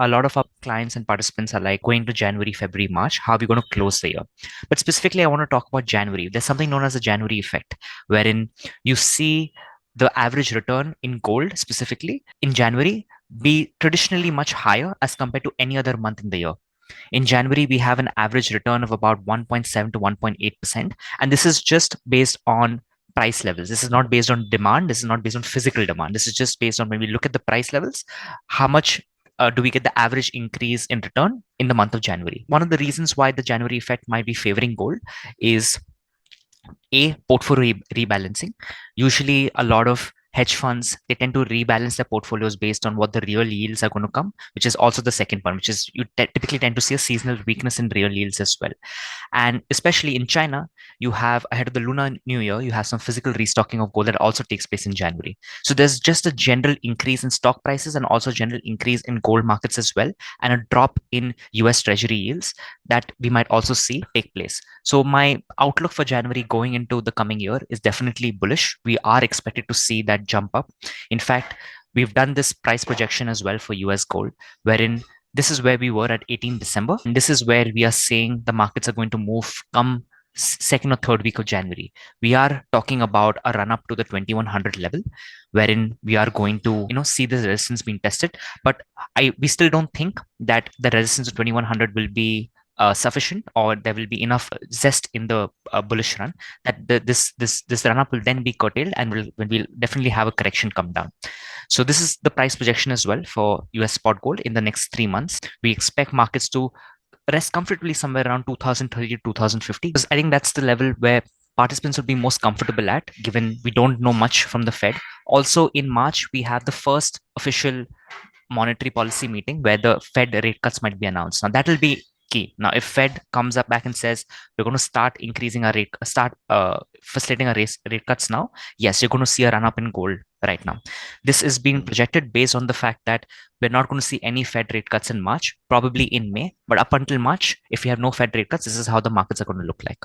a lot of our clients and participants are like going to January, February, March. How are we going to close the year? But specifically, I want to talk about January. There's something known as the January effect, wherein you see the average return in gold specifically in January be traditionally much higher as compared to any other month in the year. In January, we have an average return of about 1.7 to 1.8%. And this is just based on price levels. This is not based on demand. This is not based on physical demand. This is just based on when we look at the price levels, how much do we get the average increase in return in the month of January? One of the reasons why the January effect might be favoring gold is a portfolio rebalancing. Usually a lot of hedge funds, they tend to rebalance their portfolios based on what the real yields are going to come, which is also the second one, which is you typically tend to see a seasonal weakness in real yields as well. And especially in China, you have ahead of the Lunar New Year, you have some physical restocking of gold that also takes place in January. So there's just a general increase in stock prices and also general increase in gold markets as well, and a drop in US Treasury yields that we might also see take place. So my outlook for January going into the coming year is definitely bullish. We are expected to see that jump up. In fact, we've done this price projection as well for US gold, wherein this is where we were at 18 December. And this is where we are saying the markets are going to move come second or third week of January. We are talking about a run up to the 2100 level, wherein we are going to, see the resistance being tested. But we still don't think that the resistance of 2100 will be sufficient, or there will be enough zest in the bullish run that this run up will then be curtailed, and we'll definitely have a correction come down. So this is the price projection as well for US spot gold in the next 3 months. We expect markets to rest comfortably somewhere around 2030 to 2050, because I think that's the level where participants would be most comfortable at, given we don't know much from the Fed. Also in March, we have the first official monetary policy meeting where the Fed rate cuts might be announced. Now that will be key. Now, if Fed comes up back and says we're going to start increasing our rate, start facilitating our rate cuts now, yes, you're going to see a run up in gold right now. This is being projected based on the fact that we're not going to see any Fed rate cuts in March, probably in May. But up until March, if we have no Fed rate cuts, this is how the markets are going to look like.